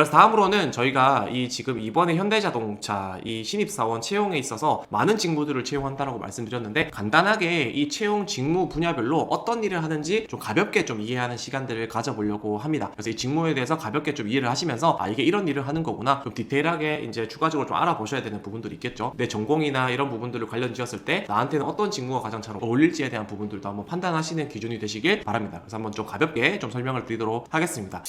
그래서 다음으로는 저희가 이 지금 이번에 현대자동차 이 신입사원 채용에 있어서 많은 직무들을 채용한다라고 말씀드렸는데, 간단하게 이 채용 직무 분야별로 어떤 일을 하는지 좀 가볍게 좀 이해하는 시간들을 가져보려고 합니다. 그래서 이 직무에 대해서 가볍게 좀 이해를 하시면서 아, 이게 이런 일을 하는 거구나, 좀 디테일하게 이제 추가적으로 좀 알아보셔야 되는 부분들이 있겠죠. 내 전공이나 이런 부분들을 관련 지었을 때 나한테는 어떤 직무가 가장 잘 어울릴지에 대한 부분들도 한번 판단하시는 기준이 되시길 바랍니다. 그래서 한번 좀 가볍게 좀 설명을 드리도록 하겠습니다.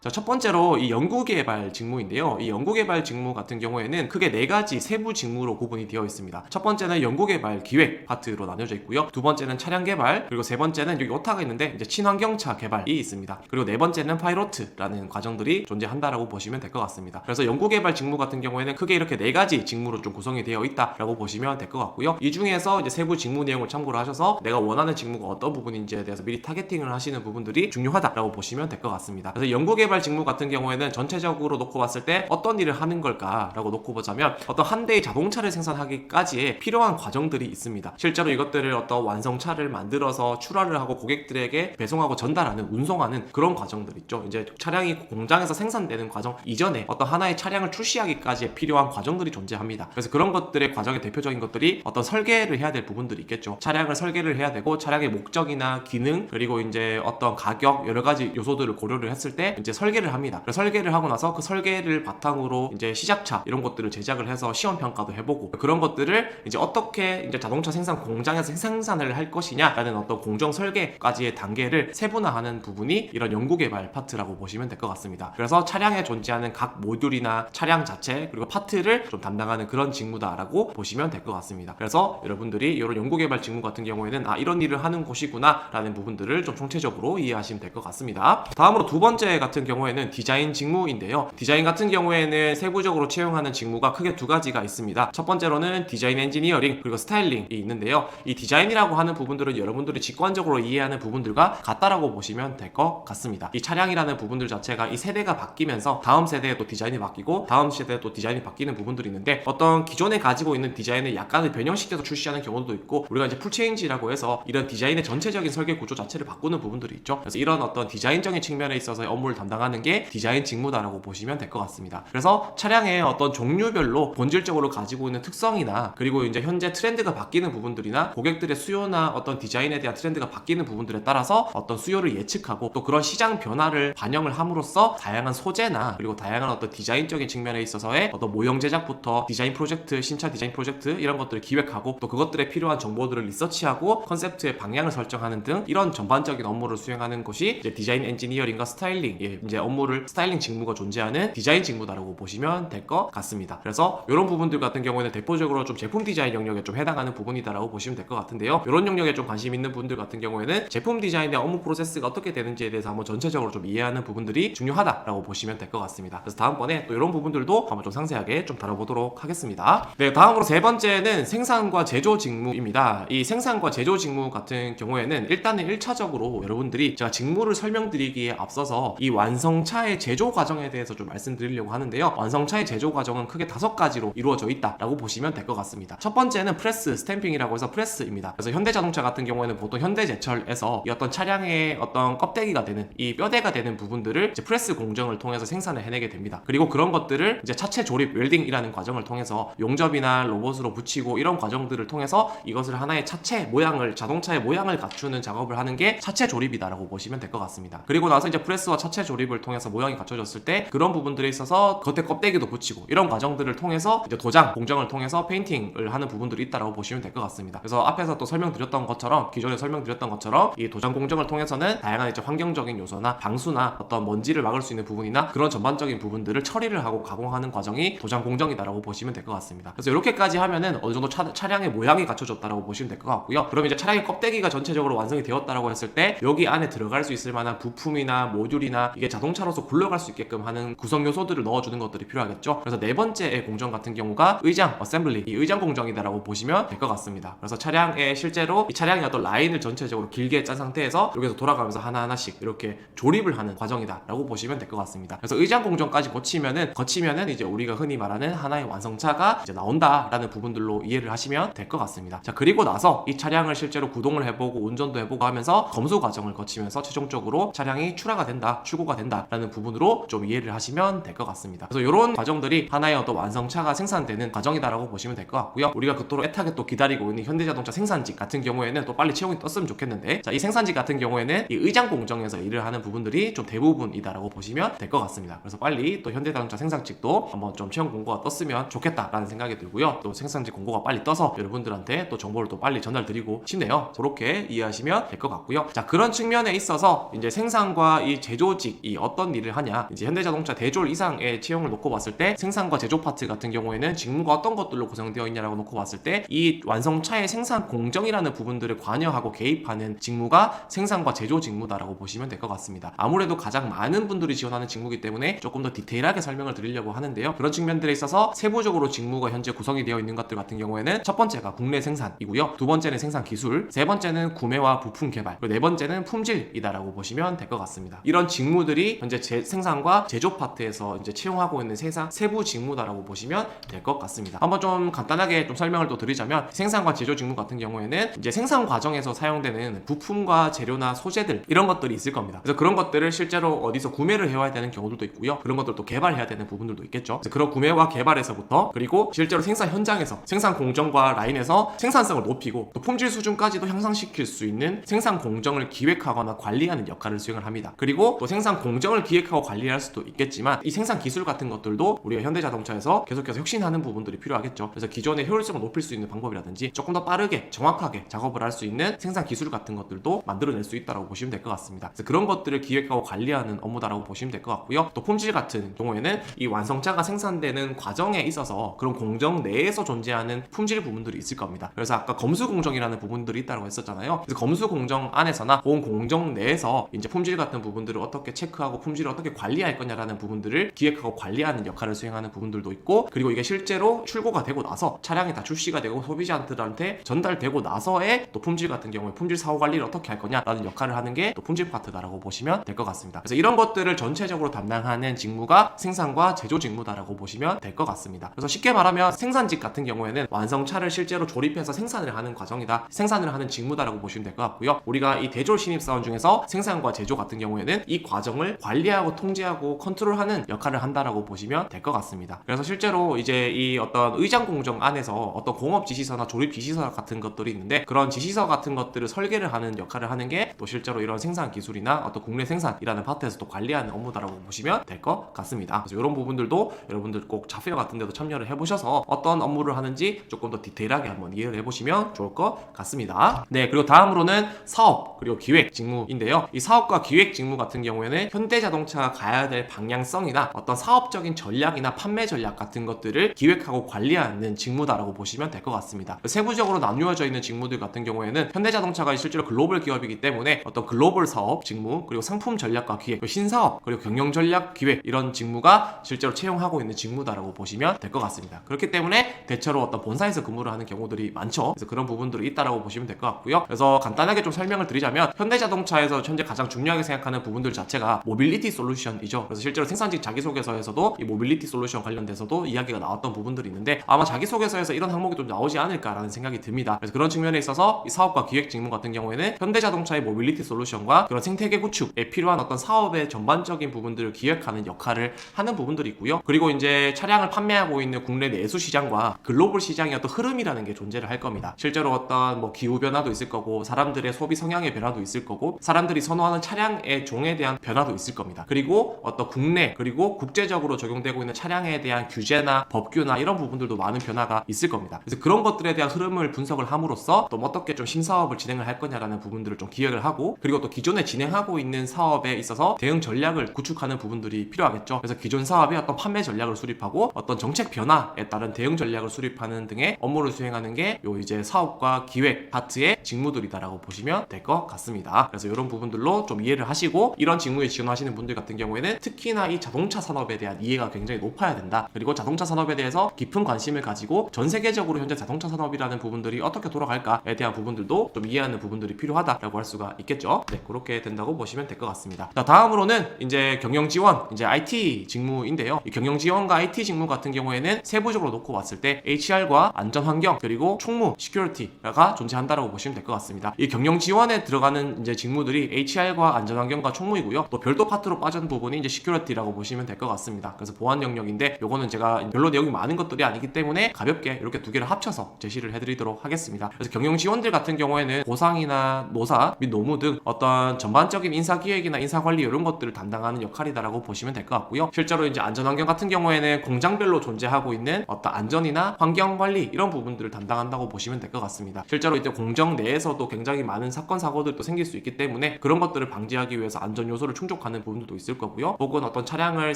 자, 첫 번째로 이 연구개발 직무인데요. 이 연구개발 직무 같은 경우에는 크게 4가지 세부 직무로 구분이 되어 있습니다. 첫 번째는 연구개발 기획 파트로 나뉘어져 있고요. 두 번째는 차량개발, 그리고 세 번째는 여기 오타가 있는데 이제 친환경차 개발이 있습니다. 그리고 네 번째는 파이로트라는 과정들이 존재한다라고 보시면 될 것 같습니다. 그래서 연구개발 직무 같은 경우에는 크게 이렇게 4가지 직무로 좀 구성이 되어 있다라고 보시면 될 것 같고요. 이 중에서 이제 세부 직무 내용을 참고를 하셔서 내가 원하는 직무가 어떤 부분인지에 대해서 미리 타겟팅을 하시는 부분들이 중요하다라고 보시면 될 것 같습니다. 그래서 연구개발 직무 같은 경우에는 전체적으로 놓고 봤을 때 어떤 일을 하는 걸까라고 놓고 보자면 어떤 한 대의 자동차를 생산하기까지의 필요한 과정들이 있습니다. 실제로 이것들을 어떤 완성차를 만들어서 출하를 하고 고객들에게 배송하고 전달하는, 운송하는 그런 과정들 있죠. 이제 차량이 공장에서 생산되는 과정 이전에 어떤 하나의 차량을 출시하기까지의 필요한 과정들이 존재합니다. 그래서 그런 것들의 과정의 대표적인 것들이 어떤 설계를 해야 될 부분들이 있겠죠. 차량을 설계를 해야 되고 차량의 목적이나 기능, 그리고 이제 어떤 가격, 여러 가지 요소들을 고려를 했을 때 이제 설계를 합니다. 설계를 하고 나서 그 설계를 바탕으로 이제 시작차 이런 것들을 제작을 해서 시험 평가도 해보고, 그런 것들을 이제 어떻게 이제 자동차 생산 공장에서 생산을 할 것이냐라는 어떤 공정 설계까지의 단계를 세분화하는 부분이 이런 연구개발 파트라고 보시면 될 것 같습니다. 그래서 차량에 존재하는 각 모듈이나 차량 자체 그리고 파트를 좀 담당하는 그런 직무다라고 보시면 될 것 같습니다. 그래서 여러분들이 이런 연구개발 직무 같은 경우에는 아, 이런 일을 하는 곳이구나 라는 부분들을 좀 총체적으로 이해하시면 될 것 같습니다. 다음으로 두 번째 같은 경우에는 디자인 직무인데요. 디자인 같은 경우에는 세부적으로 채용하는 직무가 크게 2가지가 있습니다. 첫 번째로는 디자인 엔지니어링, 그리고 스타일링이 있는데요. 이 디자인이라고 하는 부분들은 여러분들이 직관적으로 이해하는 부분들과 같다라고 보시면 될 것 같습니다. 이 차량이라는 부분들 자체가 이 세대가 바뀌면서 다음 세대에 또 디자인이 바뀌고 다음 세대에 또 디자인이 바뀌는 부분들이 있는데, 어떤 기존에 가지고 있는 디자인을 약간의 변형시켜서 출시하는 경우도 있고, 우리가 이제 풀체인지라고 해서 이런 디자인의 전체적인 설계 구조 자체를 바꾸는 부분들이 있죠. 그래서 이런 어떤 디자인적인 측면에 있어서의 업무를 담당하는 게 디자인 직무다라고 보시면 될 것 같습니다. 그래서 차량의 어떤 종류별로 본질적으로 가지고 있는 특성이나, 그리고 이제 현재 트렌드가 바뀌는 부분들이나 고객들의 수요나 어떤 디자인에 대한 트렌드가 바뀌는 부분들에 따라서 어떤 수요를 예측하고 또 그런 시장 변화를 반영을 함으로써 다양한 소재나 그리고 다양한 어떤 디자인적인 측면에 있어서의 어떤 모형 제작부터 디자인 프로젝트, 신차 디자인 프로젝트 이런 것들을 기획하고 또 그것들에 필요한 정보들을 리서치하고 컨셉트의 방향을 설정하는 등 이런 전반적인 업무를 수행하는 것이 이제 디자인 엔지니어링과 스타일링, 이제 업무를 스타일링 직무가 존재하는 디자인 직무다라고 보시면 될 것 같습니다. 그래서 이런 부분들 같은 경우에는 대표적으로 좀 제품 디자인 영역에 좀 해당하는 부분이다라고 보시면 될 것 같은데요. 이런 영역에 좀 관심 있는 분들 같은 경우에는 제품 디자인의 업무 프로세스가 어떻게 되는지에 대해서 한번 전체적으로 좀 이해하는 부분들이 중요하다라고 보시면 될 것 같습니다. 그래서 다음번에 또 이런 부분들도 한번 좀 상세하게 좀 다뤄보도록 하겠습니다. 네, 다음으로 세 번째는 생산과 제조 직무입니다. 이 생산과 제조 직무 같은 경우에는 일단은 1차적으로 여러분들이 제가 직무를 설명드리기에 앞서서 이 완성차의 제조 과정에 대해서 좀 말씀드리려고 하는데요. 완성차의 제조 과정은 크게 5가지로 이루어져 있다라고 보시면 될 것 같습니다. 첫 번째는 프레스, 스탬핑이라고 해서 프레스입니다. 그래서 현대자동차 같은 경우에는 보통 현대제철에서 이 어떤 차량의 어떤 껍데기가 되는 이 뼈대가 되는 부분들을 이제 프레스 공정을 통해서 생산을 해내게 됩니다. 그리고 그런 것들을 이제 차체 조립, 웰딩이라는 과정을 통해서 용접이나 로봇으로 붙이고 이런 과정들을 통해서 이것을 하나의 차체 모양을, 자동차의 모양을 갖추는 작업을 하는 게 차체 조립이다라고 보시면 될 것 같습니다. 그리고 나서 이제 프레스와 차체 조립을 통해서 모양이 갖춰졌을 때 그런 부분들에 있어서 겉에 껍데기도 붙이고 이런 과정들을 통해서 이제 도장 공정을 통해서 페인팅을 하는 부분들이 있다라고 보시면 될 것 같습니다. 그래서 앞에서 또 설명드렸던 것처럼, 기존에 설명드렸던 것처럼 이 도장 공정을 통해서는 다양한 이제 환경적인 요소나 방수나 어떤 먼지를 막을 수 있는 부분이나 그런 전반적인 부분들을 처리를 하고 가공하는 과정이 도장 공정이다라고 보시면 될 것 같습니다. 그래서 이렇게까지 하면은 어느 정도 차량의 모양이 갖춰졌다라고 보시면 될 것 같고요. 그럼 이제 차량의 껍데기가 전체적으로 완성이 되었다라고 했을 때 여기 안에 들어갈 수 있을 만한 부품이나 모듈이나 이게 자동차로서 굴러갈 수 있게끔 하는 구성 요소들을 넣어주는 것들이 필요하겠죠. 그래서 네 번째의 공정 같은 경우가 의장 어셈블리, 이 의장 공정이다라고 보시면 될 것 같습니다. 그래서 차량에 실제로 이 차량의 어떤 라인을 전체적으로 길게 짠 상태에서 여기서 돌아가면서 하나하나씩 이렇게 조립을 하는 과정이다라고 보시면 될 것 같습니다. 그래서 의장 공정까지 거치면은 이제 우리가 흔히 말하는 하나의 완성차가 이제 나온다라는 부분들로 이해를 하시면 될 것 같습니다. 자, 그리고 나서 이 차량을 실제로 구동을 해보고 운전도 해보고 하면서 검수 과정을 거치면서 최종적으로 차량이 출하가 된다, 출고가 된다라는 부분으로 좀 이해를 하시면 될 것 같습니다. 그래서 이런 과정들이 하나의 어떤 완성차가 생산되는 과정이다라고 보시면 될 것 같고요. 우리가 그토록 애타게 또 기다리고 있는 현대자동차 생산직 같은 경우에는 또 빨리 채용이 떴으면 좋겠는데, 자, 이 생산직 같은 경우에는 이 의장 공정에서 일을 하는 부분들이 좀 대부분이다라고 보시면 될 것 같습니다. 그래서 빨리 또 현대자동차 생산직도 한번 좀 채용 공고가 떴으면 좋겠다라는 생각이 들고요. 또 생산직 공고가 빨리 떠서 여러분들한테 또 정보를 또 빨리 전달드리고 싶네요. 그렇게 이해하시면 될 것 같고요. 자, 그런 측면에 있어서 이제 생산과 이 제조직, 이 어떤 일을 하냐, 이제 현대자동차 대졸 이상의 채용을 놓고 봤을 때 생산과 제조 파트 같은 경우에는 직무가 어떤 것들로 구성되어 있냐라고 놓고 봤을 때 이 완성차의 생산 공정이라는 부분들을 관여하고 개입하는 직무가 생산과 제조 직무다라고 보시면 될 것 같습니다. 아무래도 가장 많은 분들이 지원하는 직무이기 때문에 조금 더 디테일하게 설명을 드리려고 하는데요. 그런 측면들에 있어서 세부적으로 직무가 현재 구성이 되어 있는 것들 같은 경우에는 첫 번째가 국내 생산이고요. 두 번째는 생산 기술, 세 번째는 구매와 부품 개발, 그리고 네 번째는 품질이다라고 보시면 될 것 같습니다. 이런 직무들이 현재 생산과 제조 파트에서 이제 채용하고 있는 세부 직무다라고 보시면 될 것 같습니다. 한번 좀 간단하게 좀 설명을 또 드리자면, 생산과 제조 직무 같은 경우에는 이제 생산 과정에서 사용되는 부품과 재료나 소재들, 이런 것들이 있을 겁니다. 그래서 그런 것들을 실제로 어디서 구매를 해와야 되는 경우들도 있고요. 그런 것들도 개발해야 되는 부분들도 있겠죠. 그래서 그런 구매와 개발에서부터, 그리고 실제로 생산 현장에서 생산 공정과 라인에서 생산성을 높이고 또 품질 수준까지도 향상시킬 수 있는 생산 공정을 기획하거나 관리하는 역할을 수행을 합니다. 그리고 또 생산 공정을 기획하고 관리할 수도 있겠지만, 이 생산 기술 같은 것들도 우리가 현대자동차에서 계속해서 혁신하는 부분들이 필요하겠죠. 그래서 기존의 효율성을 높일 수 있는 방법이라든지 조금 더 빠르게 정확하게 작업을 할 수 있는 생산 기술 같은 것들도 만들어낼 수 있다고 보시면 될 것 같습니다. 그래서 그런 것들을 기획하고 관리하는 업무다라고 보시면 될 것 같고요. 또 품질 같은 경우에는 이 완성차가 생산되는 과정에 있어서 그런 공정 내에서 존재하는 품질 부분들이 있을 겁니다. 그래서 아까 검수 공정이라는 부분들이 있다고 했었잖아요. 그래서 검수 공정 안에서나 본 공정 내에서 이제 품질 같은 부분들을 어떻게 체크하고 품질을 어떻게 관리할 거냐라는 부분들을 기획하고 관리하는 역할을 수행하는 부분들도 있고, 그리고 이게 실제로 출고가 되고 나서 차량이 다 출시가 되고 소비자들한테 전달되고 나서의 또 품질 같은 경우에 품질 사후 관리를 어떻게 할 거냐라는 역할을 하는 게 또 품질 파트다라고 보시면 될 것 같습니다. 그래서 이런 것들을 전체적으로 담당하는 직무가 생산과 제조 직무다라고 보시면 될 것 같습니다. 그래서 쉽게 말하면 생산직 같은 경우에는 완성차를 실제로 조립해서 생산을 하는 과정이다, 생산을 하는 직무다라고 보시면 될 것 같고요. 우리가 이 대졸 신입사원 중에서 생산과 제조 같은 경우에는 이 과정을 관리하고 통제하고 컨트롤하는 역할을 한다라고 보시면 될 것 같습니다. 그래서 실제로 이제 이 어떤 의장 공정 안에서 어떤 공업 지시서나 조립 지시서 같은 것들이 있는데, 그런 지시서 같은 것들을 설계를 하는 역할을 하는 게 또 실제로 이런 생산 기술이나 어떤 국내 생산이라는 파트에서 또 관리하는 업무다라고 보시면 될 것 같습니다. 그래서 이런 부분들도 여러분들 꼭 자페어 같은 데도 참여를 해보셔서 어떤 업무를 하는지 조금 더 디테일하게 한번 이해를 해보시면 좋을 것 같습니다. 네, 그리고 다음으로는 사업 그리고 기획 직무인데요. 이 사업과 기획 직무 같은 경우에는 현대자동차가 가야 될 방향성이나 어떤 사업적인 전략이나 판매 전략 같은 것들을 기획하고 관리하는 직무다라고 보시면 될 것 같습니다. 세부적으로 나누어져 있는 직무들 같은 경우에는 현대자동차가 실제로 글로벌 기업이기 때문에 어떤 글로벌 사업 직무, 그리고 상품 전략과 기획, 그리고 신사업, 그리고 경영 전략 기획, 이런 직무가 실제로 채용하고 있는 직무다라고 보시면 될 것 같습니다. 그렇기 때문에 대체로 어떤 본사에서 근무를 하는 경우들이 많죠. 그래서 그런 부분들이 있다라고 보시면 될 것 같고요. 그래서 간단하게 좀 설명을 드리자면, 현대자동차에서 현재 가장 중요하게 생각하는 부분들 자체가 모빌리티 솔루션이죠. 그래서 실제로 생산직 자기소개서에서도 이 모빌리티 솔루션 관련돼서도 이야기가 나왔던 부분들이 있는데, 아마 자기소개서에서 이런 항목이 좀 나오지 않을까라는 생각이 듭니다. 그래서 그런 측면에 있어서 이 사업과 기획 직무 같은 경우에는 현대자동차의 모빌리티 솔루션과 그런 생태계 구축에 필요한 어떤 사업의 전반적인 부분들을 기획하는 역할을 하는 부분들이 있고요. 그리고 이제 차량을 판매하고 있는 국내 내수 시장과 글로벌 시장의 어떤 흐름이라는 게 존재를 할 겁니다. 실제로 어떤 뭐 기후 변화도 있을 거고, 사람들의 소비 성향의 변화도 있을 거고, 사람들이 선호하는 차량의 종에 대한 변화도 있을 겁니다. 그리고 어떤 국내 그리고 국제적으로 적용되고 있는 차량에 대한 규제나 법규나 이런 부분들도 많은 변화가 있을 겁니다. 그래서 그런 것들에 대한 흐름을 분석을 함으로써 또 어떻게 좀 신사업을 진행을 할 거냐라는 부분들을 좀 기획을 하고, 그리고 또 기존에 진행하고 있는 사업에 있어서 대응 전략을 구축하는 부분들이 필요하겠죠. 그래서 기존 사업의 어떤 판매 전략을 수립하고 어떤 정책 변화에 따른 대응 전략을 수립하는 등의 업무를 수행하는 게 요 이제 사업과 기획 파트의 직무들이다라고 보시면 될 것 같습니다. 그래서 이런 부분들로 좀 이해를 하시고, 이런 직무에 지원하시는 분들 같은 경우에는 특히나 이 자동차 산업에 대한 이해가 굉장히 높아야 된다. 그리고 자동차 산업에 대해서 깊은 관심을 가지고 전 세계적으로 현재 자동차 산업이라는 부분들이 어떻게 돌아갈까에 대한 부분들도 좀 이해하는 부분들이 필요하다라고 할 수가 있겠죠. 네, 그렇게 된다고 보시면 될 것 같습니다. 자, 다음으로는 이제 경영 지원, 이제 IT 직무인데요. 이 경영 지원과 IT 직무 같은 경우에는 세부적으로 놓고 봤을 때 HR과 안전 환경 그리고 총무, 시큐리티가 존재한다라고 보시면 될 것 같습니다. 이 경영 지원에 들어가는 이제 직무들이 HR과 안전 환경과 총무이고요. 또 별도 파트로 빠진 부분이 이제 시큐리티라고 보시면 될 것 같습니다. 그래서 보안 영역인데 요거는 제가 별로 내용이 많은 것들이 아니기 때문에 가볍게 이렇게 두 개를 합쳐서 제시를 해드리도록 하겠습니다. 그래서 경영 지원들 같은 경우에는 보상이나 노사 및 노무 등 어떤 전반적인 인사 기획이나 인사 관리 이런 것들을 담당하는 역할이다라고 보시면 될 것 같고요. 실제로 이제 안전 환경 같은 경우에는 공장별로 존재하고 있는 어떤 안전이나 환경 관리 이런 부분들을 담당한다고 보시면 될 것 같습니다. 실제로 이제 공정 내에서도 굉장히 많은 사건 사고들도 생길 수 있기 때문에 그런 것들을 방지하기 위해서 안전 요소를 충족하는 부분들도 있을 거고요. 혹은 어떤 차량을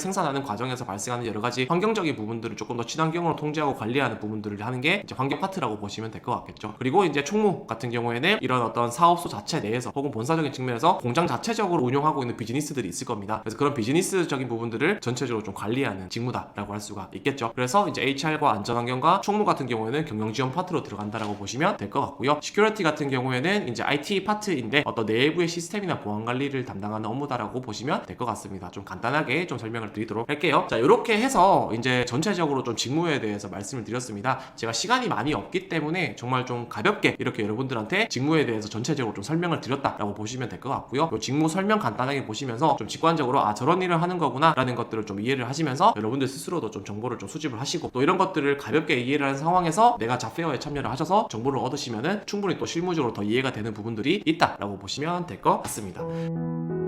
생산하는 과정에서 발생하는 여러 가지 환경적인 부분들을 조금 더 친환경으로 통제하고 관리하는 부분들을 하는 게 이제 환경 파트라고 보시면 될 것 같겠죠. 그리고 이제 총무 같은 경우에는 이런 어떤 사업소 자체 내에서 혹은 본사적인 측면에서 공장 자체적으로 운영하고 있는 비즈니스들이 있을 겁니다. 그래서 그런 비즈니스적인 부분들을 전체적으로 좀 관리하는 직무다라고 할 수가 있겠죠. 그래서 이제 HR과 안전환경과 총무 같은 경우에는 경영 지원 파트로 들어간다라고 보시면 될 것 같고요. 시큐리티 같은 경우에는 이제 IT 파트인데 어떤 내부의 시스템이나 보안 관리를 담당하는 업무다라고 보시면 될 것 같습니다. 좀 간단하게 좀 설명을 드리도록 할게요. 자, 이렇게 해서 이제 전체적으로 좀 직무에 대해서 말씀을 드렸습니다. 제가 시간이 많이 없기 때문에 정말 좀 가볍게 이렇게 여러분들한테 직무에 대해서 전체적으로 좀 설명을 드렸다라고 보시면 될 것 같고요. 이 직무 설명 간단하게 보시면서 좀 직관적으로 아 저런 일을 하는 거구나 라는 것들을 좀 이해를 하시면서 여러분들 스스로도 좀 정보를 좀 수집을 하시고 또 이런 것들을 가볍게 이해를 하는 상황에서 내가 잡페어에 참여를 하셔서 정보를 얻으시면은 충분히 또 실무적으로 더 이해가 되는 부분들이 있다라고 보시면 될 것 같습니다.